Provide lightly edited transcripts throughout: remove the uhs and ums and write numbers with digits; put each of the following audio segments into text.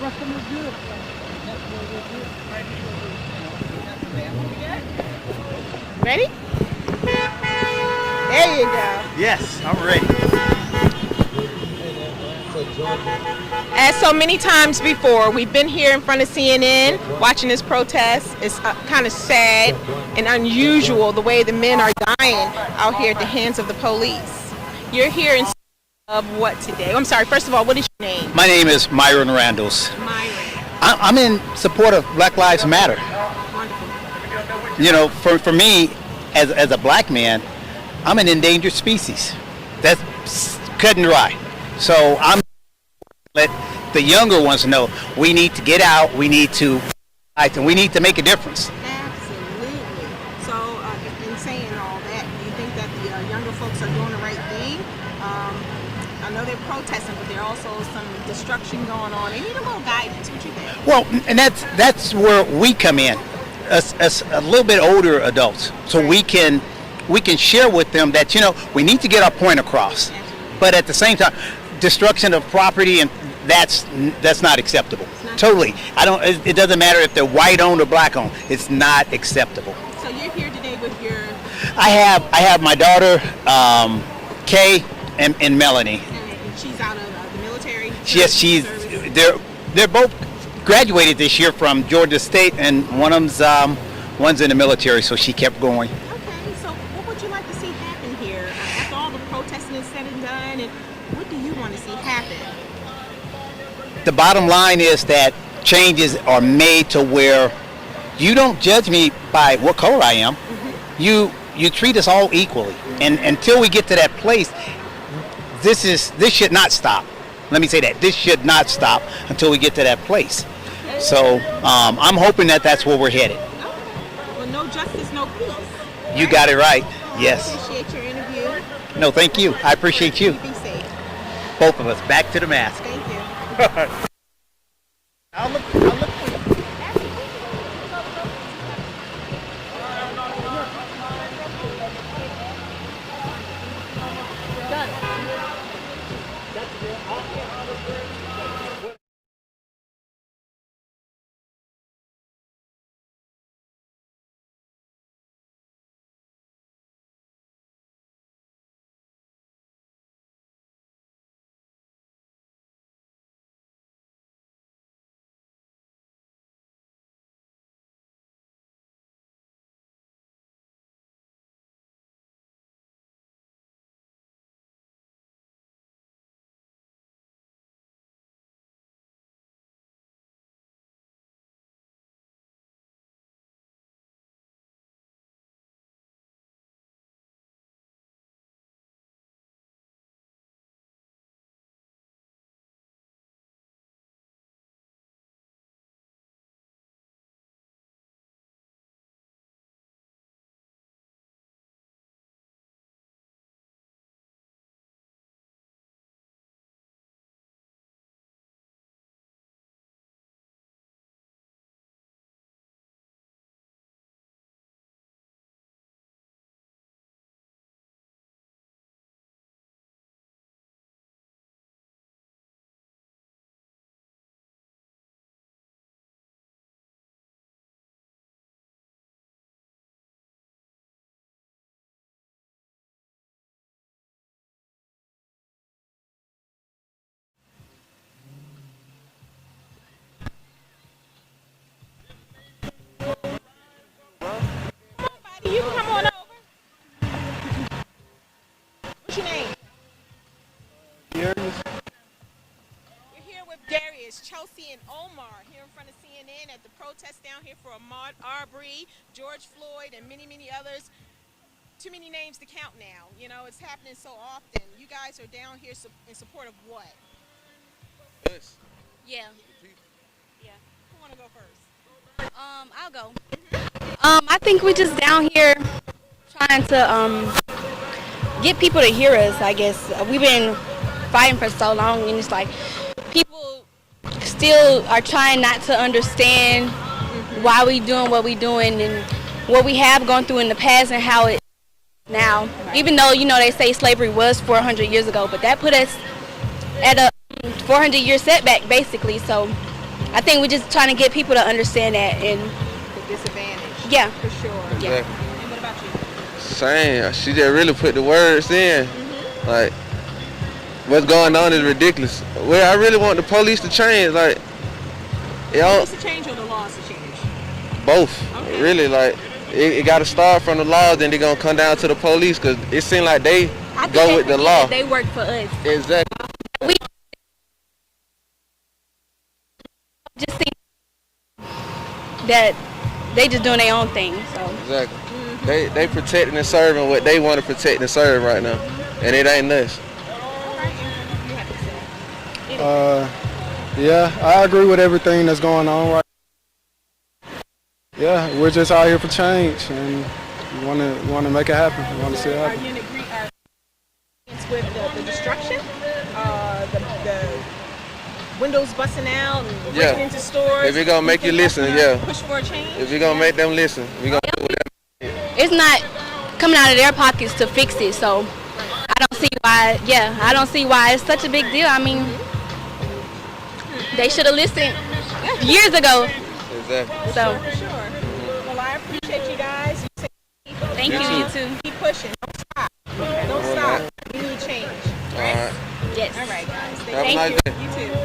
Ready? There you go. Yes, I'm ready. As so many times before, we've been here in front of CNN watching this protest. It's kind of sad and unusual the way the men are dying out here at the hands of the police. You're here in of what today? I'm sorry, first of all, what is your name? My name is Myron Randalls. Myron. I'm in support of Black Lives Matter. Wonderful. You know, for me, as a black man, I'm an endangered species. That's cut and dry. So I'm let the younger ones know we need to get out, we need to fight, and we need to make a difference. Absolutely. So, in saying all that, do you think that the younger folks are doing the right thing? I know they're protesting, but there are also some destruction going on. They need a little guidance. What you think? Well, and that's where we come in, as a little bit older adults, so we can share with them that we need to get our point across, but at the same time, destruction of property and that's not acceptable. Totally. It doesn't matter if they're white owned or black owned. It's not acceptable. So you're here today with your. I have my daughter, Kay, and Melanie. And she's out of the military. Yes, they're both graduated this year from Georgia State, and one's in the military, so she kept going. Okay. So what would you like to see happen here after all the protesting is said and done, and what do you want to see happen? The bottom line is that changes are made to where you don't judge me by what color I am. Mm-hmm. You treat us all equally, and until we get to that place, this should not stop. Let me say that this should not stop until we get to that place. So I'm hoping that that's where we're headed. Okay. Well, no justice, no peace. You got it right. Yes. I appreciate your interview. No, thank you. I appreciate you. Be safe. Both of us. Back to the mask. Thank you. I'll look for you. You can come on over. What's your name? Darius. We're here with Darius, Chelsea, and Omar here in front of CNN at the protest down here for Ahmaud Arbery, George Floyd, and many, many others. Too many names to count now. You know, it's happening so often. You guys are down here in support of what? Us. Yeah. Who want to go first? I'll go. I think we're just down here trying to get people to hear us, I guess. We've been fighting for so long, and it's like people still are trying not to understand why we doing what we doing and what we have gone through in the past and how it now. Even though, they say slavery was 400 years ago, but that put us at a 400-year setback, basically. So I think we're just trying to get people to understand that, and The disadvantage. yeah, For sure. Yeah. Exactly. And what about you? Same. She just really put the words in. Like, what's going on is ridiculous. Well, I really want the police to change. Like, you know, to change or the laws to change? both. Okay. Really, like, it got to start from the laws, then they're going to come down to the police because it seems like they go with the law. They work for us. Exactly. We just think that they just doing their own thing. So Exactly. They protecting and serving what they want to protect and serve right now. And it ain't us. All right. And what do you have to say? Yeah, I agree with everything that's going on right. Yeah, we're just out here for change, and we want to make it happen. We want to see it Are happen. you in agreement with the destruction? The windows busting out and breaking Yeah. into stores? If we gonna make you think that's listen, gonna yeah. Push for a change? If we're going to make them listen, we're going to do whatever. it's not coming out of their pockets to fix it. So I don't see why. Yeah, I don't see why it's such a big deal. I mean, they should have listened years ago. Exactly. So For sure. Well, I appreciate you guys. thank you. You You too. Keep pushing. Don't stop. Don't stop. We need change. All right. Yes. All right, guys. Have a Thank nice you. day. You too.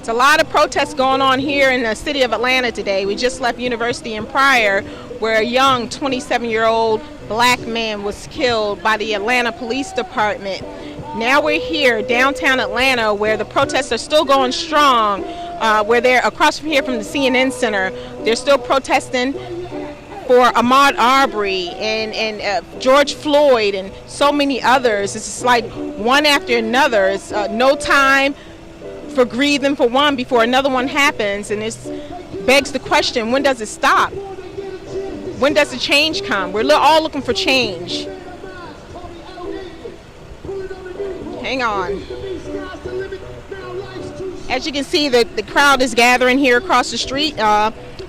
It's a lot of protests going on here in the city of Atlanta today. We just left University in Pryor, where a young 27-year-old black man was killed by the Atlanta Police Department. Now we're here downtown Atlanta, where the protests are still going strong, where they're across from here from the CNN Center. They're still protesting for Ahmaud Arbery and George Floyd and so many others. It's just like one after another. It's no time for grieving for one before another one happens, and it begs the question, when does it stop? When does the change come? We're all looking for change. Hang on. As you can see, the crowd is gathering here across the street.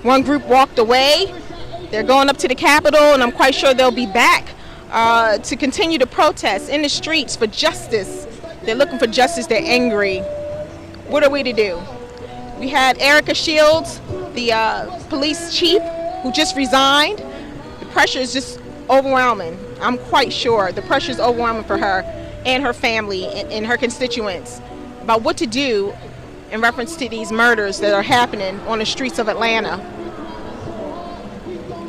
One group walked away. They're going up to the Capitol, and I'm quite sure they'll be back to continue to protest in the streets for justice. They're looking for justice. They're angry. What are we to do? We had Erica Shields, the police chief, who just resigned. The pressure is just overwhelming. I'm quite sure the pressure is overwhelming for her and her family and her constituents about what to do in reference to these murders that are happening on the streets of Atlanta.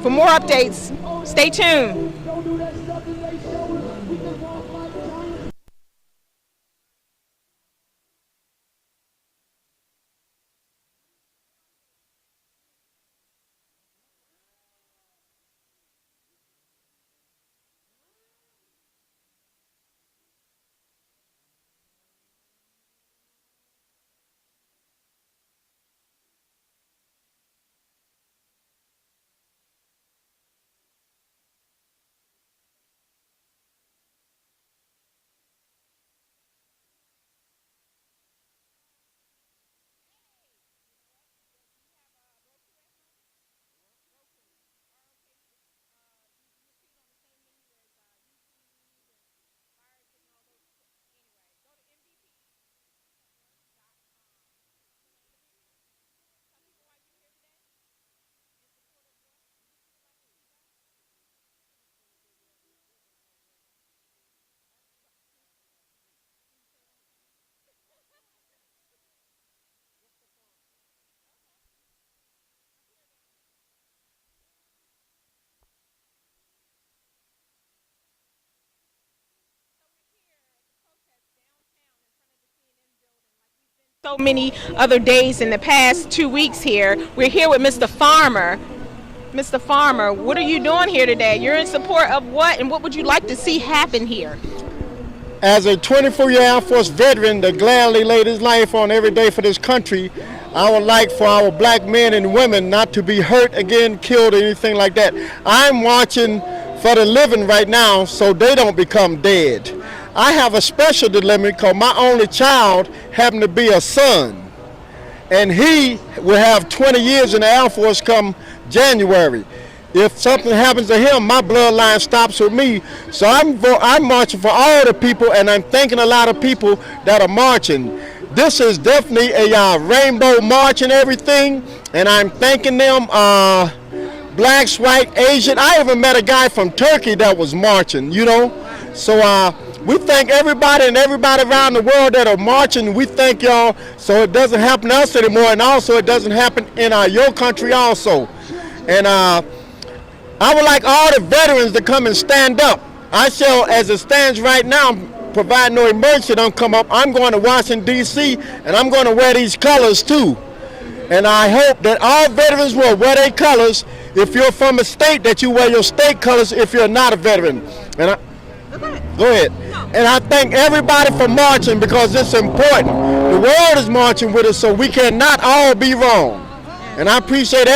For more updates, stay tuned. so many other days in the past 2 weeks here. We're here with Mr. Farmer. Mr. Farmer, what are you doing here today? You're in support of what, and what would you like to see happen here? As a 24-year Air Force veteran that gladly laid his life on every day for this country, I would like for our black men and women not to be hurt again, killed, or anything like that. I'm watching for the living right now so they don't become dead. I have a special dilemma because my only child happened to be a son, and he will have 20 years in the Air Force come January. If something happens to him, my bloodline stops with me. So I'm marching for all the people, and I'm thanking a lot of people that are marching. This is definitely a rainbow march and everything, and I'm thanking them, blacks, white, Asian. I even met a guy from Turkey that was marching, you know. So we thank everybody and everybody around the world that are marching. We thank y'all so it doesn't happen to us anymore, and also it doesn't happen in your country also. And I would like all the veterans to come and stand up. I shall, as it stands right now, provide no emergency don't come up. I'm going to Washington, D.C., and I'm going to wear these colors too. And I hope that all veterans will wear their colors. If you're from a state, that you wear your state colors if you're not a veteran. And go ahead. And I thank everybody for marching because it's important. The world is marching with us, so we cannot all be wrong. And I appreciate